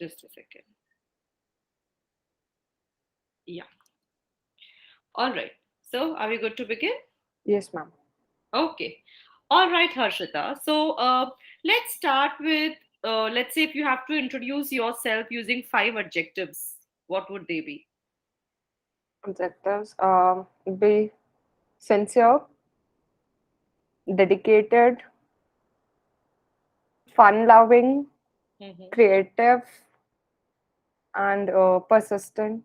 Just a second. Yeah. All right. So, are we good to begin? Yes, ma'am. Okay. All right, Harshita. So, let's start with, let's say if you have to introduce yourself using five adjectives, what would they be? Objectives be sincere, dedicated, fun loving, Mhm. creative, and persistent.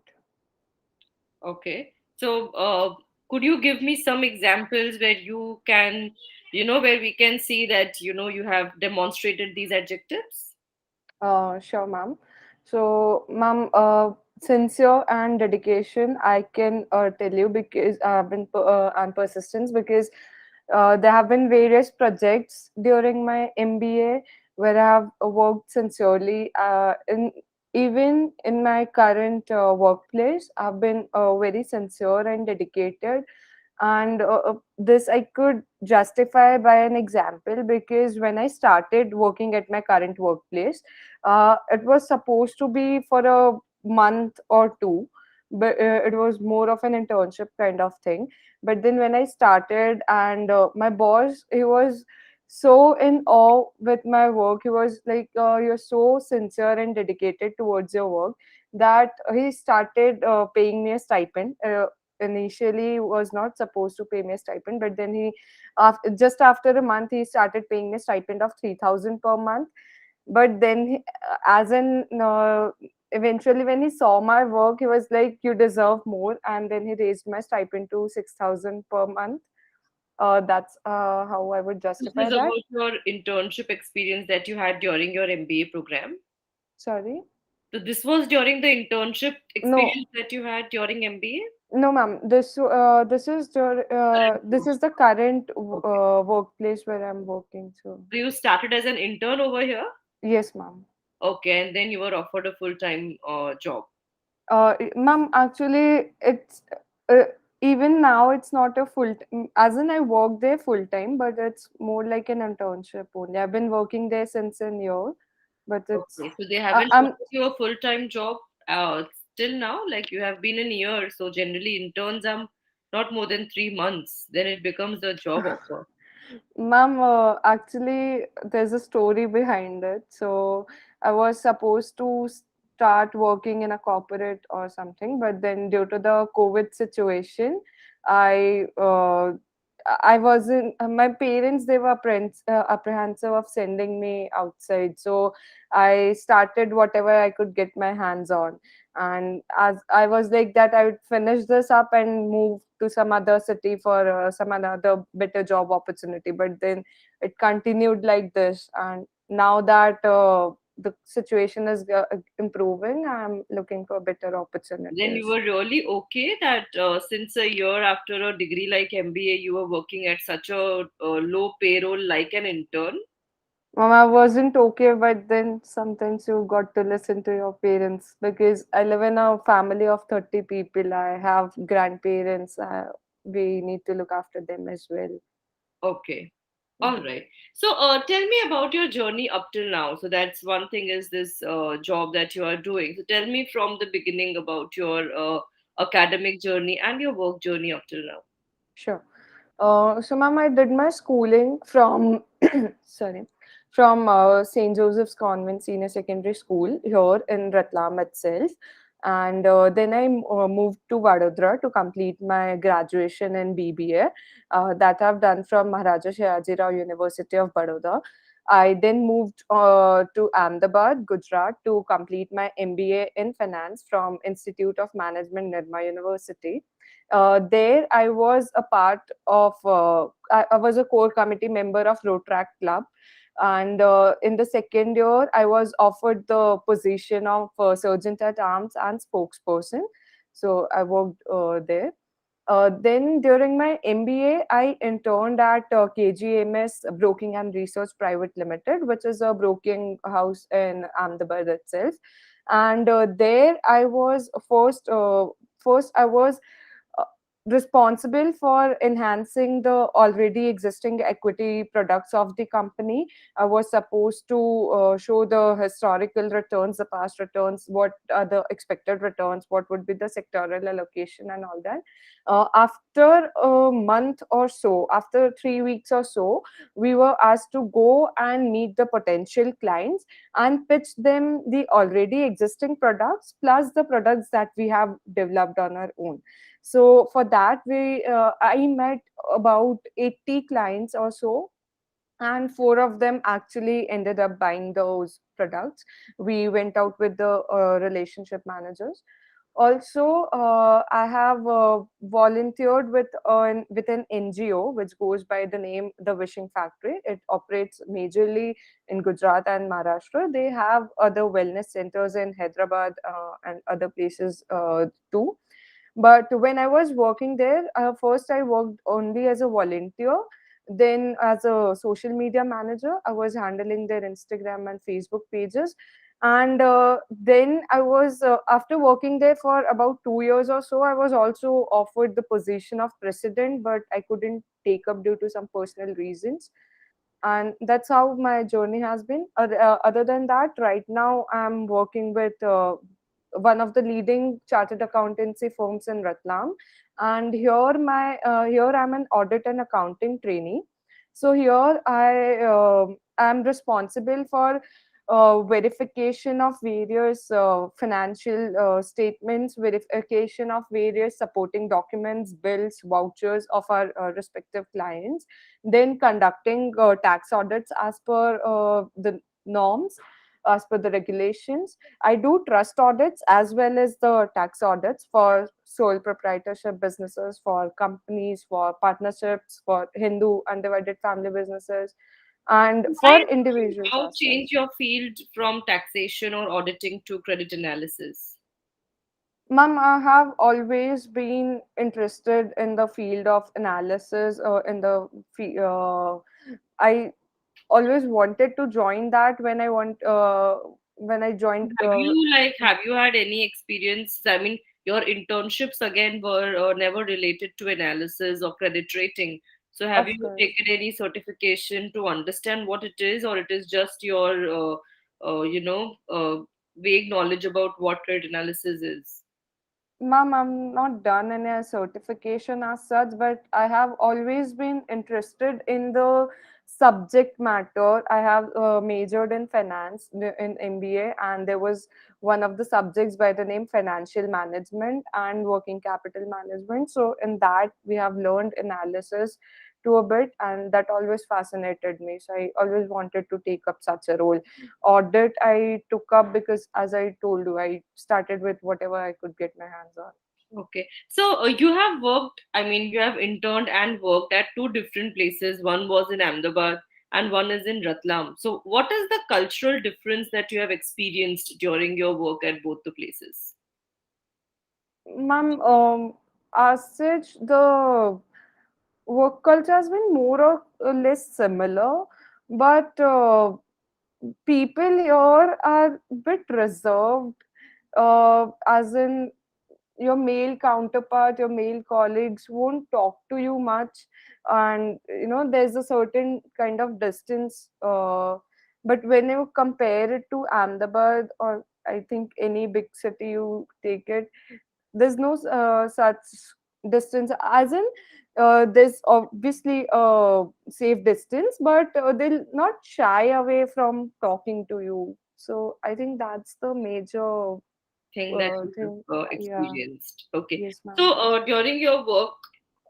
Okay. So, could you give me some examples where you can, where we can see that, you have demonstrated these adjectives? Sure, ma'am. So, ma'am, sincere and dedication, I can tell you because and persistence because there have been various projects during my MBA where I have worked sincerely. In even in my current workplace, I've been very sincere and dedicated, and this I could justify by an example because when I started working at my current workplace, it was supposed to be for a month or two, but it was more of an internship kind of thing. But then when I started, and my boss, he was so in awe with my work. He was like, "You're so sincere and dedicated towards your work," that he started paying me a stipend. Initially was not supposed to pay me a stipend, but then just after a month he started paying me a stipend of 3,000 per month. But then as in eventually when he saw my work, he was like, "You deserve more," and then he raised my stipend to 6,000 per month. That's how I would This justify is that. about your internship experience that you had during your MBA program. Sorry. So this was during the internship No, experience that you had during MBA? no, ma'am. This is the current Okay. workplace where I'm working. So So you started as an intern over here? yes, ma'am. Okay, and then you were offered a full-time job. Ma'am, actually, it's uh, even now it's not a full as in I work there full time, but it's more like an internship only. I've been working there since a year, but it's Okay, so they haven't I'm offered you a full-time job still now? Like you have been in a year, so generally interns are not more than 3 months. Then it becomes a job offer. Ma'am, actually, there's a story behind it. So, I was supposed to start working in a corporate or something, but then due to the COVID situation, I uh, I wasn't. My parents, they were apprehensive of sending me outside, so I started whatever I could get my hands on. And as I was like that, I would finish this up and move to some other city for some another better job opportunity. But then it continued like this, and now that the situation is improving, I'm looking for better Then you opportunities. were really okay that since a year after a degree like MBA, you were working at such a low payroll like an intern. Mom, I wasn't okay, but then sometimes you got to listen to your parents because I live in a family of 30 people. I have grandparents. We need to look after them as well. Okay. All Mhm. right. So, tell me about your journey up till now. So, that's one thing is this job that you are doing. So, tell me from the beginning about your academic journey and your work journey up till now. Sure. So, ma'am, I did my schooling from sorry, from St. Joseph's Convent Senior Secondary School here in Ratlam itself, and then I moved to Vadodara to complete my graduation in BBA. That I've done from Maharaja Shayaji Rao University of Baroda. I then moved to Ahmedabad, Gujarat, to complete my MBA in finance from Institute of Management, Nirma University. There I was a part of I was a core committee member of Rotrack Club, and in the second year I was offered the position of sergeant at arms and spokesperson, so I worked there. Then during my MBA, I interned at KGMS Broking and Research Private Limited, which is a broking house in Ahmedabad itself. And there I was first I was uh, responsible for enhancing the already existing equity products of the company. I was supposed to show the historical returns, the past returns, what are the expected returns, what would be the sectoral allocation, and all that. After a month or so, after 3 weeks or so, we were asked to go and meet the potential clients and pitch them the already existing products plus the products that we have developed on our own. So for that, we I met about 80 clients or so, and four of them actually ended up buying those products. We went out with the relationship managers. Also, I have volunteered with an NGO which goes by the name The Wishing Factory. It operates majorly in Gujarat and Maharashtra. They have other wellness centers in Hyderabad and other places too. But when I was working there, first I worked only as a volunteer. Then, as a social media manager, I was handling their Instagram and Facebook pages. And then I was, after working there for about 2 years or so, I was also offered the position of president, but I couldn't take up due to some personal reasons. And that's how my journey has been. Other than that, right now I'm working with one of the leading chartered accountancy firms in Ratlam, and here I'm an audit and accounting trainee. So here I am responsible for verification of various financial statements, verification of various supporting documents, bills, vouchers of our respective clients, then conducting tax audits as per the norms, as per the regulations. I do trust audits as well as the tax audits for sole proprietorship businesses, for companies, for partnerships, for Hindu undivided family businesses, and Why for did you individuals now as well. change your field from taxation or auditing to credit analysis? Ma'am, I have always been interested in the field of analysis. I always wanted to join that when I joined. Have you had any experience? I mean, your internships again were never related to analysis or credit rating. So have Of you course. taken any certification to understand what it is, or it is just your vague knowledge about what credit analysis is? Ma'am, I'm not done in a certification as such, but I have always been interested in the subject matter. I have majored in finance in MBA, and there was one of the subjects by the name financial management and working capital management. So, in that, we have learned analysis to a bit, and that always fascinated me. So, I always wanted to take up such a role. Audit I took up because, as I told you, I started with whatever I could get my hands on. Okay. So you have worked, I mean, you have interned and worked at two different places. One was in Ahmedabad and one is in Ratlam. So, what is the cultural difference that you have experienced during your work at both the places? Ma'am, as such, the work culture has been more or less similar, but people here are a bit reserved, as in your male counterpart, your male colleagues won't talk to you much, and there's a certain kind of distance. But when you compare it to Ahmedabad, or I think any big city you take it, there's no such distance, as in there's obviously a safe distance, but they'll not shy away from talking to you. So I think that's the major Thing that you thing. have Yeah. experienced. Okay. Yes, ma'am. So, during your work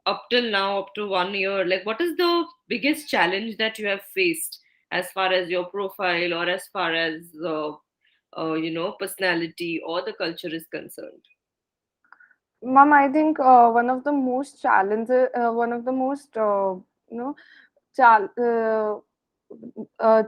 up till now, up to 1 year, like what is the biggest challenge that you have faced as far as your profile or as far as personality or the culture is concerned? Ma'am, I think one of the most you know chal-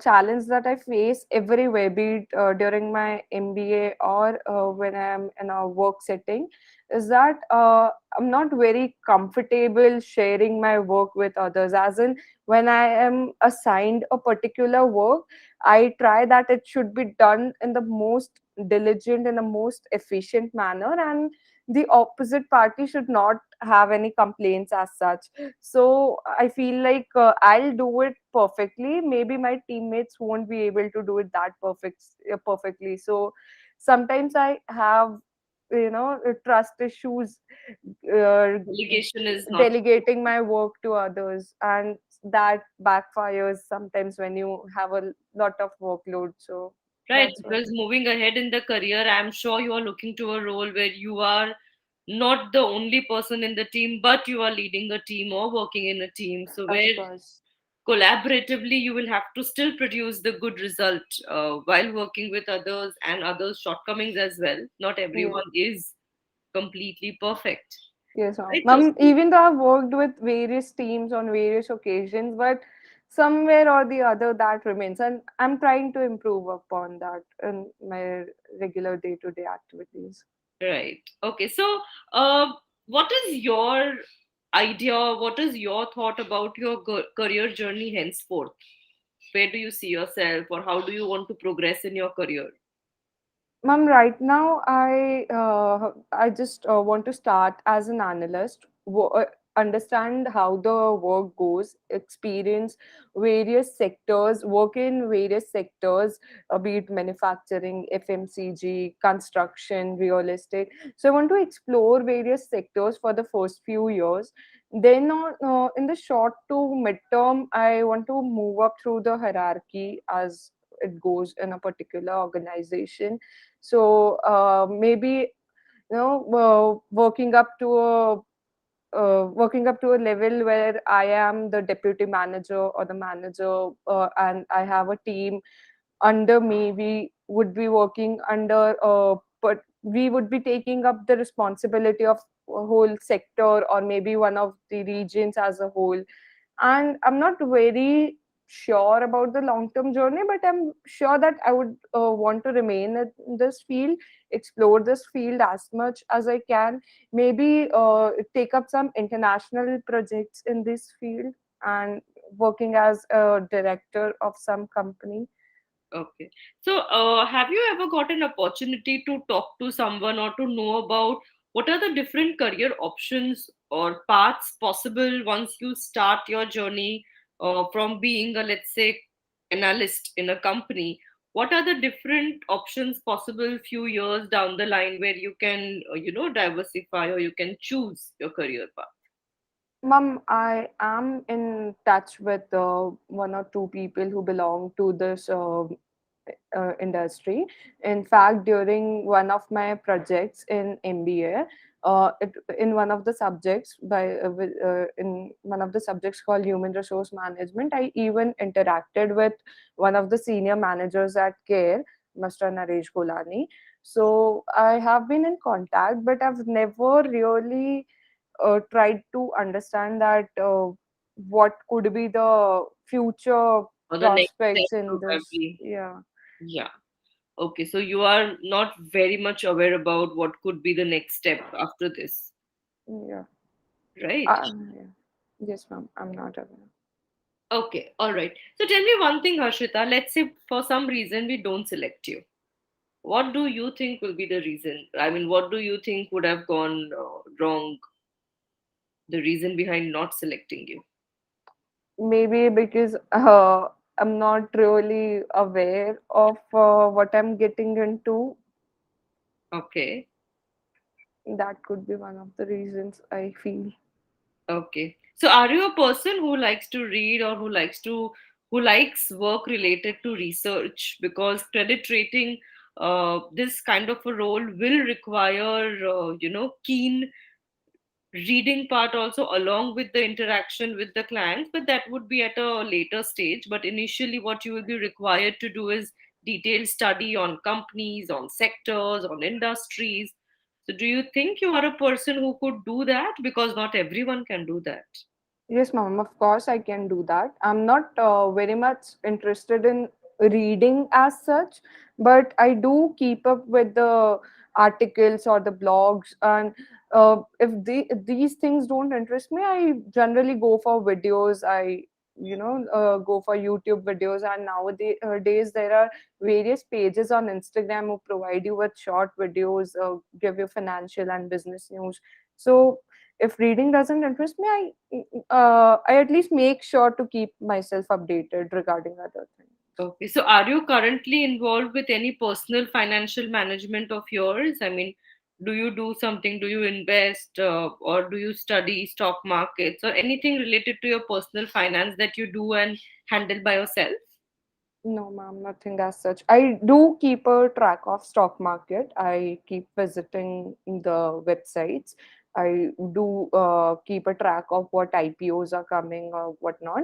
challenge that I face everywhere, be it during my MBA or when I'm in a work setting, is that I'm not very comfortable sharing my work with others. As in, when I am assigned a particular work, I try that it should be done in the most diligent and the most efficient manner, and the opposite party should not have any complaints as such. So I feel like I'll do it perfectly. Maybe my teammates won't be able to do it that perfectly. So sometimes I have, trust issues, uh, Delegation is not delegating my work to others, and that backfires sometimes when you have a lot of workload. So right, that's what because moving ahead in the career, I'm sure you are looking to a role where you are not the only person in the team, but you are leading a team or working in a team. So of where course. collaboratively you will have to still produce the good result while working with others and others' shortcomings as well. Not Yeah. everyone is completely perfect. Yes, Right. So even though I've worked with various teams on various occasions, but somewhere or the other that remains, and I'm trying to improve upon that in my regular day-to-day activities. right. Okay. So, uh, what is your idea? What is your thought about your career journey henceforth? Where do you see yourself, or how do you want to progress in your career? Ma'am, right now I just want to start as an analyst, understand how the work goes, experience various sectors, work in various sectors, be it manufacturing, FMCG, construction, real estate. So I want to explore various sectors for the first few years. Then, in the short to midterm, I want to move up through the hierarchy as it goes in a particular organization. So maybe, working up to a level where I am the deputy manager or the manager, and I have a team under me. We would be working under, but we would be taking up the responsibility of a whole sector or maybe one of the regions as a whole. And I'm not very sure about the long term journey, but I'm sure that I would want to remain in this field, explore this field as much as I can, maybe take up some international projects in this field, and working as a director of some company. Okay. So, have you ever got an opportunity to talk to someone or to know about what are the different career options or paths possible once you start your journey from being a, let's say, analyst in a company? What are the different options possible few years down the line where you can, diversify or you can choose your career path? Mom, I am in touch with one or two people who belong to this industry. In fact, during one of my projects in MBA, in one of the subjects in one of the subjects called human resource management, I even interacted with one of the senior managers at CARE, Mr. Naresh Golani. So I have been in contact, but I've never really tried to understand that what could be the future Or the next step, prospects in this. probably. Yeah. Yeah. Okay, so you are not very much aware about what could be the next step after this, Yeah. right? Yeah. Yes, ma'am. I'm not aware. Okay, all right. So tell me one thing, Harshita. Let's say for some reason we don't select you. What do you think will be the reason? I mean, what do you think would have gone wrong? The reason behind not selecting you? Maybe because I'm not really aware of what I'm getting into. Okay, That could be one of the reasons I feel. okay. So are you a person who likes to read or who likes work related to research? Because credit rating, this kind of a role will require, keen reading part also along with the interaction with the clients, but that would be at a later stage. But initially what you will be required to do is detailed study on companies, on sectors, on industries. So do you think you are a person who could do that? Because not everyone can do that. Yes, ma'am. Of course, I can do that. I'm not very much interested in reading as such, but I do keep up with the articles or the blogs. And if these things don't interest me, I generally go for videos. I go for YouTube videos. And nowadays days there are various pages on Instagram who provide you with short videos, give you financial and business news. So if reading doesn't interest me, I at least make sure to keep myself updated regarding other things. Okay. So are you currently involved with any personal financial management of yours? I mean, do you do something? Do you invest, or do you study stock markets or anything related to your personal finance that you do and handle by yourself? No, ma'am, nothing as such. I do keep a track of stock market. I keep visiting the websites. I do keep a track of what IPOs are coming or whatnot,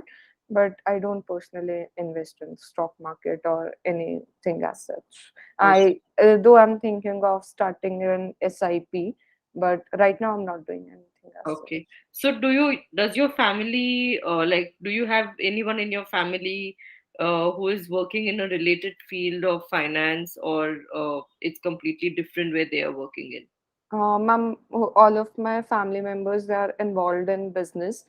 but I don't personally invest in stock market or anything as such. Though I'm thinking of starting an SIP, but right now I'm not doing anything as Okay. such. So does your family, do you have anyone in your family who is working in a related field of finance, or it's completely different where they are working in? All of my family members, they are involved in business,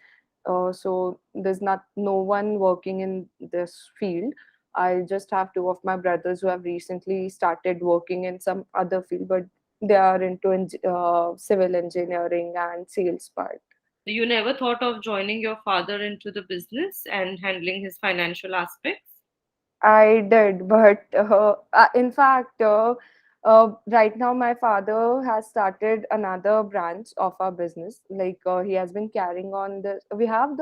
so there's not no one working in this field. I just have two of my brothers who have recently started working in some other field, but they are into civil engineering and sales part. So you never thought of joining your father into the business and handling his financial aspects? I did, but in fact, right now my father has started another branch of our business. Like he has been carrying on this. We have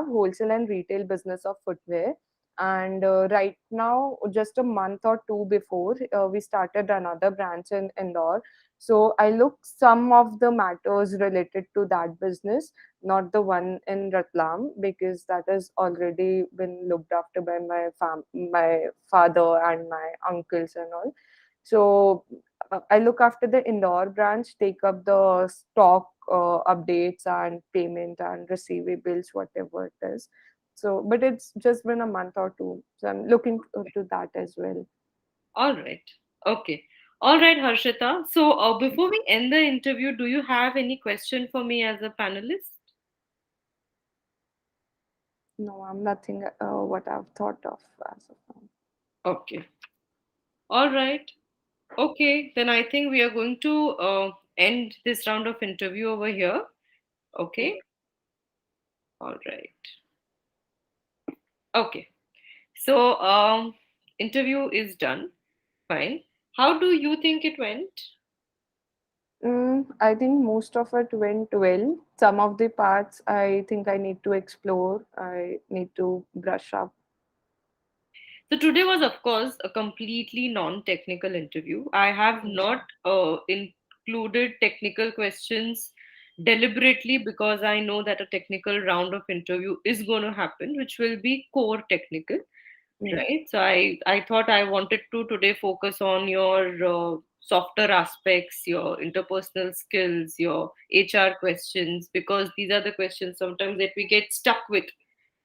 wholesale and retail business of footwear, and right now, just a month or two before, we started another branch in Indore. So I look some of the matters related to that business, not the one in Ratlam, because that has already been looked after by my father and my uncles and all. So I look after the Indore branch, take up the stock updates and payment and receivables, whatever it is. So, but it's just been a month or two, so I'm looking to that as well. All right. Okay. All right, Harshita. So before we end the interview, do you have any question for me as a panelist? No, I'm nothing what I've thought of as of now. Okay. All right. Okay. Then I think we are going to end this round of interview over here. Okay. All right. Okay. So interview is done. Fine. How do you think it went? I think most of it went well. Some of the parts I think I need to explore. I need to brush up. So today was, of course, a completely non-technical interview. I have Okay. not included technical questions deliberately because I know that a technical round of interview is going to happen, which will be core technical, Yeah. right? So I thought I wanted to today focus on your softer aspects, your interpersonal skills, your HR questions, because these are the questions sometimes that we get stuck with,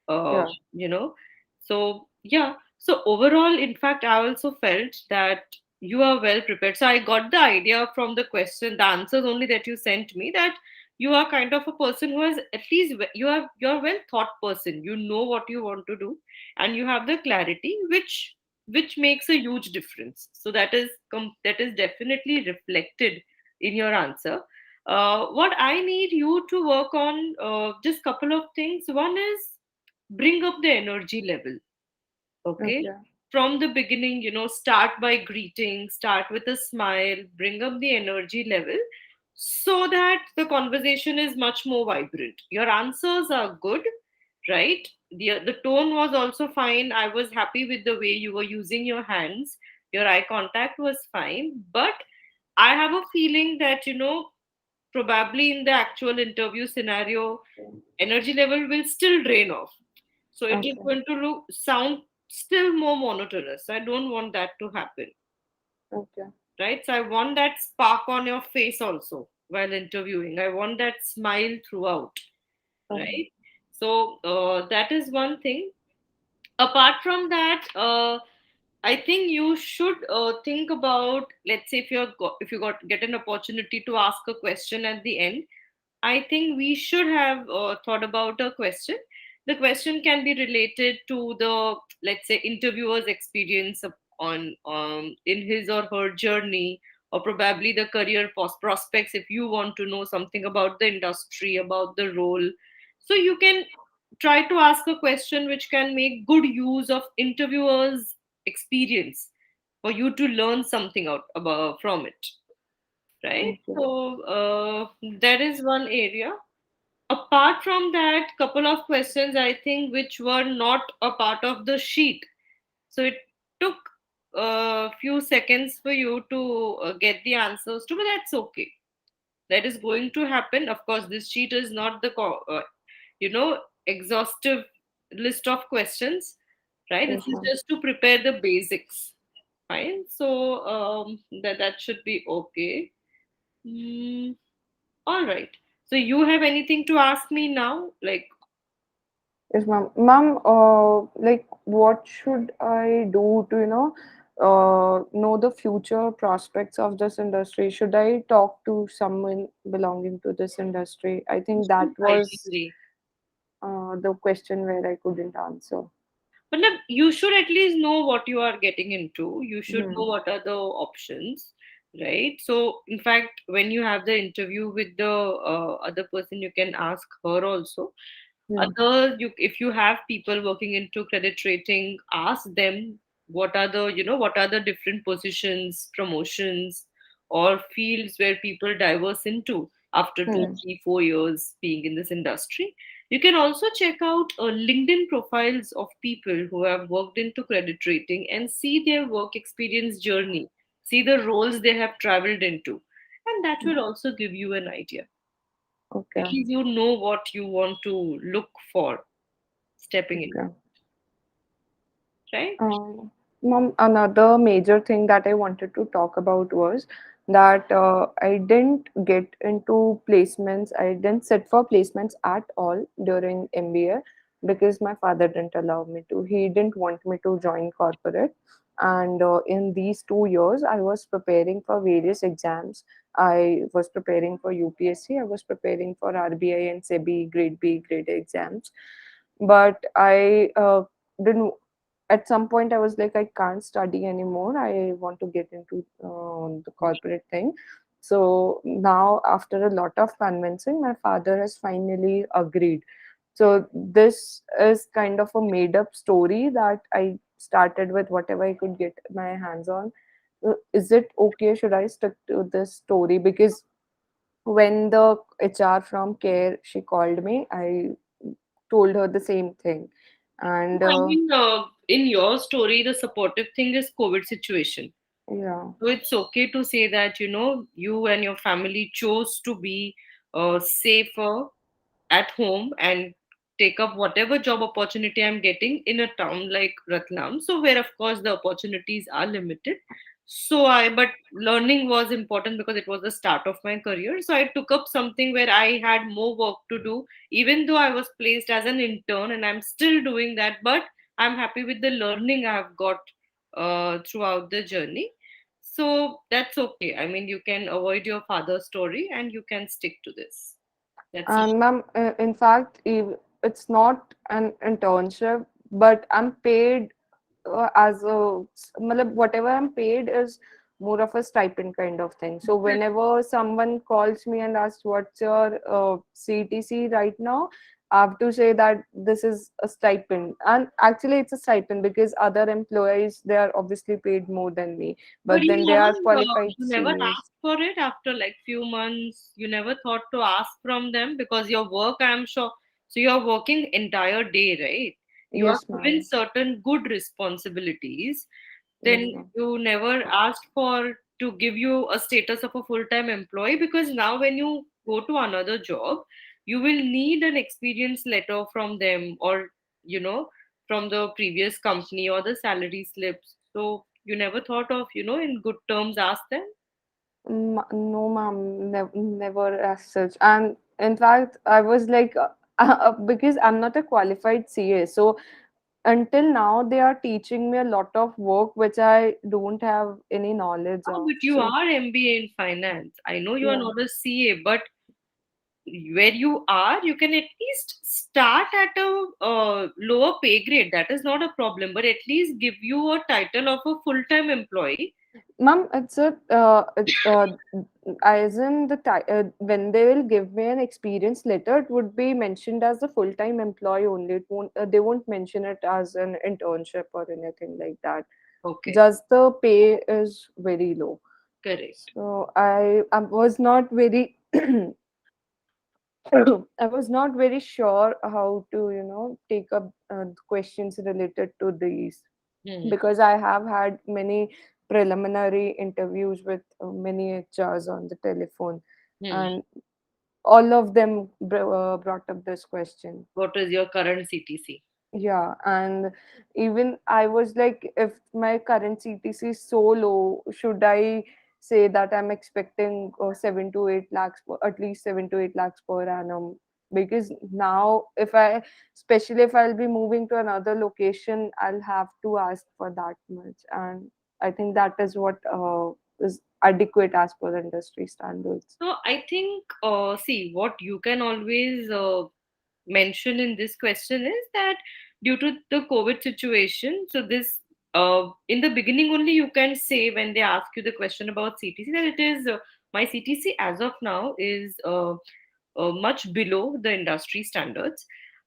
uh, Yeah. you know. So yeah, so overall, in fact, I also felt that you are well prepared. So I got the idea from the question, the answers only that you sent me, that you are kind of a person who has at least you're a well thought person. You know what you want to do, and you have the clarity, which makes a huge difference. So that is definitely reflected in your answer. What I need you to work on, just couple of things. One is bring up the energy level. Okay, Okay. from the beginning, start by greeting, start with a smile, bring up the energy level so that the conversation is much more vibrant. Your answers are good, right? The tone was also fine. I was happy with the way you were using your hands. Your eye contact was fine, but I have a feeling that, probably in the actual interview scenario, energy level will still drain off. So it is Okay. going to sound still more monotonous. I don't want that to happen, Okay. right? So I want that spark on your face also while interviewing. I want that smile throughout, Okay. right? So that is one thing. Apart from that, I think you should think about, let's say, if you got get an opportunity to ask a question at the end, I think we should have thought about a question The question can be related to the, let's say, interviewer's experience on in his or her journey, or probably the career prospects if you want to know something about the industry, about the role. So you can try to ask a question which can make good use of interviewer's experience for you to learn something out about from it, right? Okay. So that is one area. Apart from that, couple of questions I think which were not a part of the sheet, so it took a few seconds for you to get the answers to, but that's okay. That is going to happen. Of course, this sheet is not the you know exhaustive list of questions, right? This Yes, is ma'am. just to prepare the basics. Fine. So that should be okay. Mm, all right. So you have anything to ask me now? Like, Yes, ma'am. Ma'am, like, what should I do to, know the future prospects of this industry? Should I talk to someone belonging to this industry? I think that was ideally. the question where I couldn't answer. But look, you should at least know what you are getting into. You should know Hmm. what are the options, right? So, in fact, when you have the interview with the other person, you can ask her also. Yeah. Other, if you have people working into credit rating, ask them what are the, what are the different positions, promotions, or fields where people diverse into after two, Hmm. 3, 4 years being in this industry. You can also check out LinkedIn profiles of people who have worked into credit rating and see their work experience journey, see the roles they have traveled into, and that will also give you an idea. At Okay. least you know what you want to look for stepping in, Okay. right? Mom, another major thing that I wanted to talk about was that I didn't get into placements. I didn't sit for placements at all during MBA because my father didn't allow me to. He didn't want me to join corporate. And in these 2 years, I was preparing for various exams. I was preparing for UPSC. I was preparing for RBI and SEBI Grade B, Grade A exams. But I didn't at some point I was like, I can't study anymore, I want to get into the corporate thing. So now, after a lot of convincing, my father has finally agreed. So this is kind of a made up story that I started with whatever I could get my hands on. Is it okay, should I stick to this story? Because when the HR from Care, she called me, I told her the same thing. And I mean, in your story, the supportive thing is COVID situation. yeah. So it's okay to say that, you and your family chose to be safer at home and take up whatever job opportunity I'm getting in a town like Ratlam. So where of course the opportunities are limited. But learning was important because it was the start of my career. So I took up something where I had more work to do, even though I was placed as an intern and I'm still doing that. But I'm happy with the learning I have got throughout the journey. So that's okay. I mean, you can avoid your father's story and you can stick to this. That's And ma'am, in fact, it's not an internship, but I'm paid as a, matlab, whatever I'm paid is more of a stipend kind of thing. So whenever someone calls me and asks what's your CTC right now, I have to say that this is a stipend. And actually, it's a stipend because other employees, they are obviously paid more than me, But but then they are qualified you never seniors. asked for it after like few months. You never thought to ask from them because your work, I'm sure. So you're working entire day, right? You are Yes, given ma'am. certain good responsibilities. Yes, Then ma'am. you never asked for to give you a status of a full-time employee because now when you go to another job, you will need an experience letter from them or you know from the previous company or the salary slips. So you never thought of, in good terms ask them? No, ma'am, never as such. And in fact, I was like, because I'm not a qualified CA, so until now they are teaching me a lot of work which I don't have any knowledge Ah, of. but you So are MBA in finance. I know you are yeah, not a CA, but where you are, you can at least start at a lower pay grade. That is not a problem, but at least give you a title of a full-time employee. Ma'am, as in when they will give me an experience letter, it would be mentioned as a full-time employee only. It won't, they won't mention it as an internship or anything like that. Okay, Just the pay is very low. correct. So I was not very I was not very sure how to, take up questions related to these, Hmm. because I have had many preliminary interviews with many HRs on the telephone, Hmm. and all of them brought up this question. What is your current CTC? Yeah, and even I was like, if my current CTC is so low, should I say that I'm expecting 7 to 8 lakhs, at least 7 to 8 lakhs per annum? Because now, especially if I'll be moving to another location, I'll have to ask for that much, and I think that is what is adequate as per the industry standards. So I think, see, what you can always mention in this question is that due to the COVID situation, so this in the beginning only you can say when they ask you the question about CTC that it is my CTC as of now is much below the industry standards,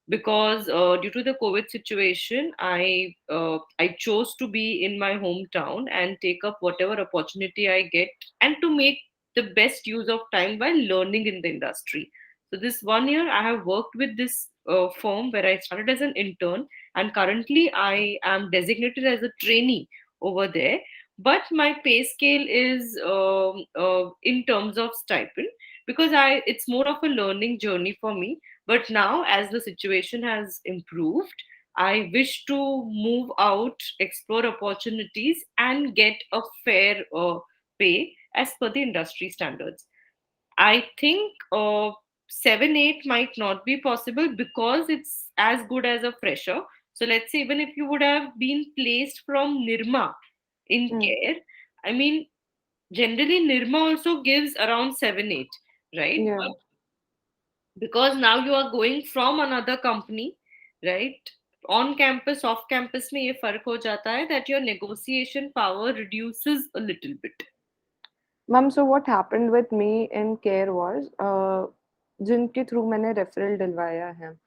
because due to the COVID situation, I chose to be in my hometown and take up whatever opportunity I get, and to make the best use of time while learning in the industry. So this 1 year I have worked with this firm where I started as an intern, and currently I am designated as a trainee over there. But my pay scale is in terms of stipend, because I it's more of a learning journey for me. But now, as the situation has improved, I wish to move out, explore opportunities, and get a fair pay as per the industry standards. I think 7 8 might not be possible because it's as good as a fresher. So let's say even if you would have been placed from Nirma in Mm, care, I mean, generally Nirma also gives around 7 8, right? yeah. Because now you are going from another company, right? On campus, off campus में ये फर्क हो जाता है that your negotiation power reduces a little bit. Ma'am, so what happened with me in care was, जिनके through मैंने referral डलवाया है,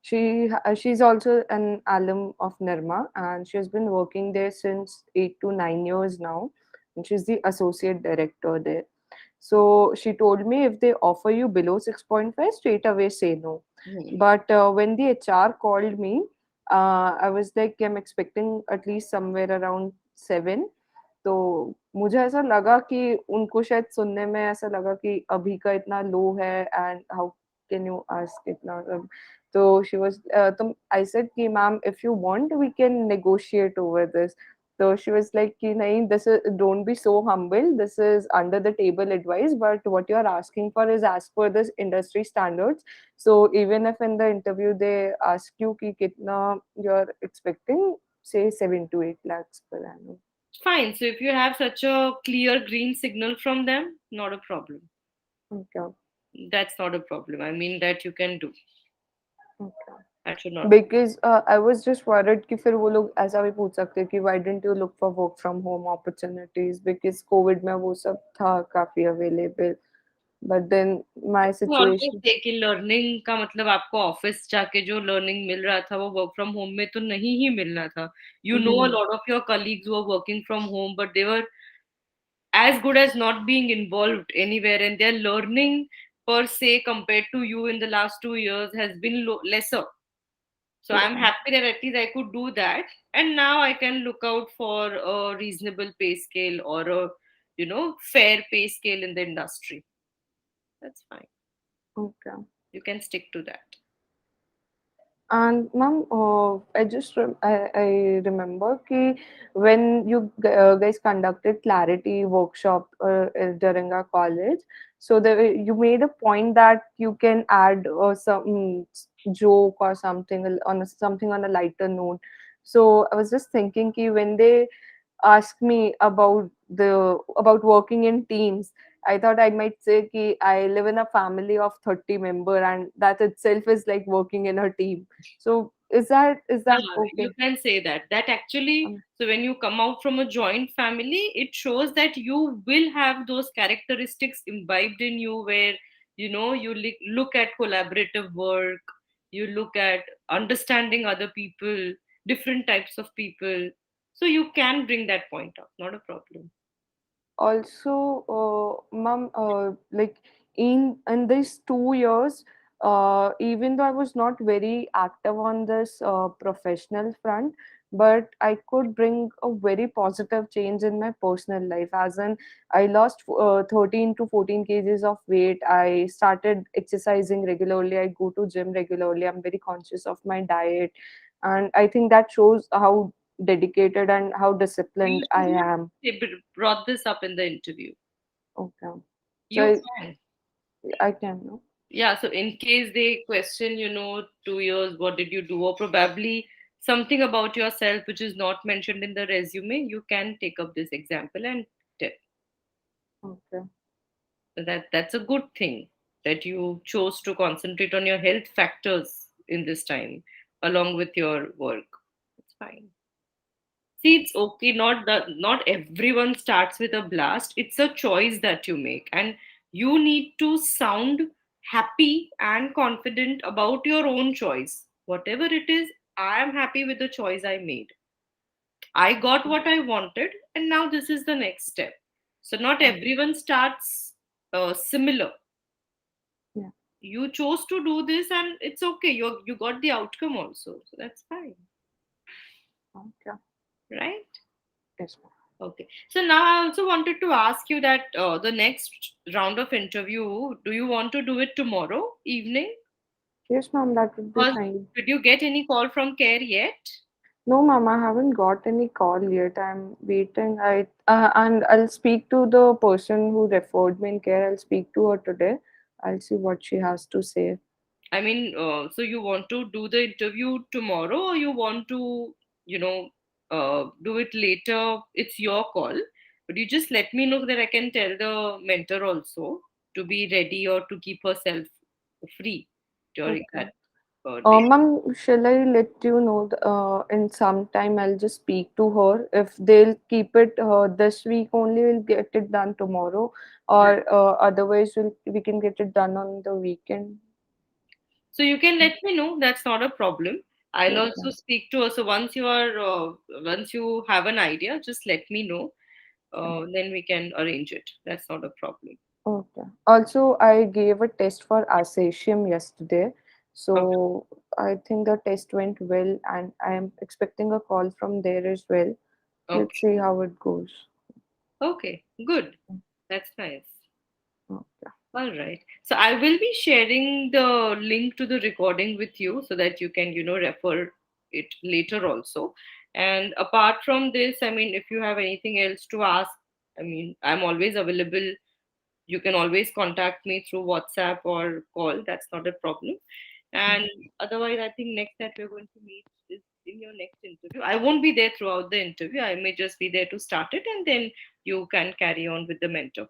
she's also an alum of Nirma, and she has been working there since 8 to 9 years now, and she's the associate director there. So she told me, if they offer you below 6.5, straight away say no. Hmm. But when the HR called me, I was like, I'm expecting at least somewhere around 7. तो मुझे ऐसा लगा कि उनको शायद सुनने में ऐसा लगा कि अभी का इतना लो है, and how can you ask इतना तो शी वाज तो आई सेड कि ma'am, if you want we can negotiate over this. So she was like कि नहीं, this is, don't be so humble, this is under the table advice, but what you are asking for is as per this industry standards. So even if in the interview they ask you कि कितना you're expecting, say 7 to 8 lakhs per annum. Fine. So if you have such a clear green signal from them, not a problem. Okay. That's not a problem. I mean that you can do. Okay. That should not. Because I was just worried कि फिर वो लोग ऐसा भी पूछ सकते हैं कि why didn't you look for work from home opportunities, because COVID में वो सब था काफी available, but then my always situation. थे कि लर्निंग का मतलब आपको ऑफिस जाके जो लर्निंग मिल रहा था वो वर्क फ्रॉम होम में तो नहीं ही मिलना था. You know a Mhm. Lot of your colleagues were working from home, but they were as good as not being involved anywhere, and their learning per se compared to you in the last 2 years has been lesser. So I'm Yeah. happy that at least I could do that, and now I can look out for a reasonable pay scale or a fair pay scale in the industry. That's fine. Okay. You can stick to that. And ma'am, I remember कि when you guys conducted clarity workshop during our college, so you made a point that you can add some joke or something on something on a lighter note. So I was just thinking कि when they ask me about working in teams, I thought I might say ki I live in a family of 30 member, and that itself is like working in a team. So is that Yeah, you okay? can say that. That actually, Um, so when you come out from a joint family, it shows that you will have those characteristics imbibed in you where, you look at collaborative work, you look at understanding other people, different types of people. So you can bring that point up, not a problem. Also, mom, like in these 2 years, even though I was not very active on this professional front, but I could bring a very positive change in my personal life. As in, I lost 13 to 14 kgs of weight. I started exercising regularly. I go to gym regularly. I'm very conscious of my diet, and I think that shows how dedicated and how You disciplined I should have am. brought this up in the interview. Okay. So You can. I can know. Yeah, so in case they question, 2 years, what did you do, or probably something about yourself which is not mentioned in the resume, you can take up this example and tell. Okay. So that's a good thing that you chose to concentrate on your health factors in this time along with your work. It's fine. See, it's okay. Not everyone starts with a blast. It's a choice that you make, and you need to sound happy and confident about your own choice. Whatever it is, I am happy with the choice I made. I got what I wanted, and now this is the next step. So not Oh, everyone starts similar. yeah. You chose to do this, and it's okay. You got the outcome also, so that's fine, Okay. right? Yes, ma'am. Okay. So now I also wanted to ask you that the next round of interview, do you want to do it tomorrow evening? Yes, ma'am. That would be Or fine. did you get any call from Care yet? No, ma'am. I haven't got any call yet. I'm waiting. And I'll speak to the person who referred me in care. I'll speak to her today. I'll see what she has to say. I mean, so you want to do the interview tomorrow, or you want to, do it later? It's your call. But you just let me know so that I can tell the mentor also to be ready or to keep herself free during Okay. that day. Ma'am, shall I let you know in some time? I'll just speak to her. If they'll keep it this week only, we'll get it done tomorrow, or otherwise we can get it done on the weekend. So you can let me know. That's not a problem. I'll Okay. also speak to her. So once you have an idea, just let me know. Then we can arrange it. That's not a problem. Okay. Also, I gave a test for Asatium yesterday, Okay. so I think the test went well, and I am expecting a call from there as well. Let's Okay. see how it goes. Okay. Good. That's nice. Okay. All right. So I will be sharing the link to the recording with you so that you can, refer it later also. And apart from this, I mean, if you have anything else to ask, I mean, I'm always available. You can always contact me through WhatsApp or call. That's not a problem. And otherwise, I think next that we're going to meet is in your next interview. I won't be there throughout the interview. I may just be there to start it, and then you can carry on with the mentor,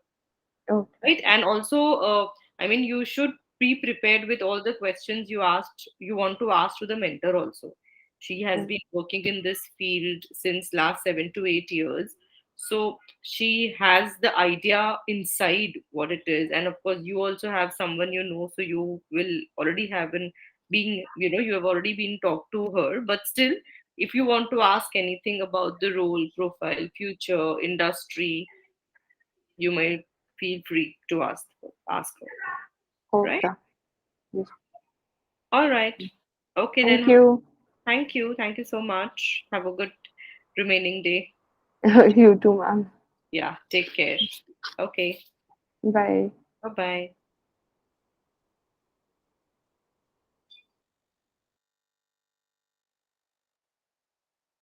Okay. right? And also, I mean, you should be prepared with all the questions you want to ask to the mentor also. She has Mm. been working in this field since last 7 to 8 years, so she has the idea inside what it is. And of course, you also have someone, so you will already have been being, you have already been talked to her. But still, if you want to ask anything about the role profile, future, industry, you may feel free to ask her, right? Okay. Yes. All right. Okay Thank then. you. Thank you so much. Have a good remaining day. You too, ma'am. Yeah, take care. Okay. Bye. Bye bye.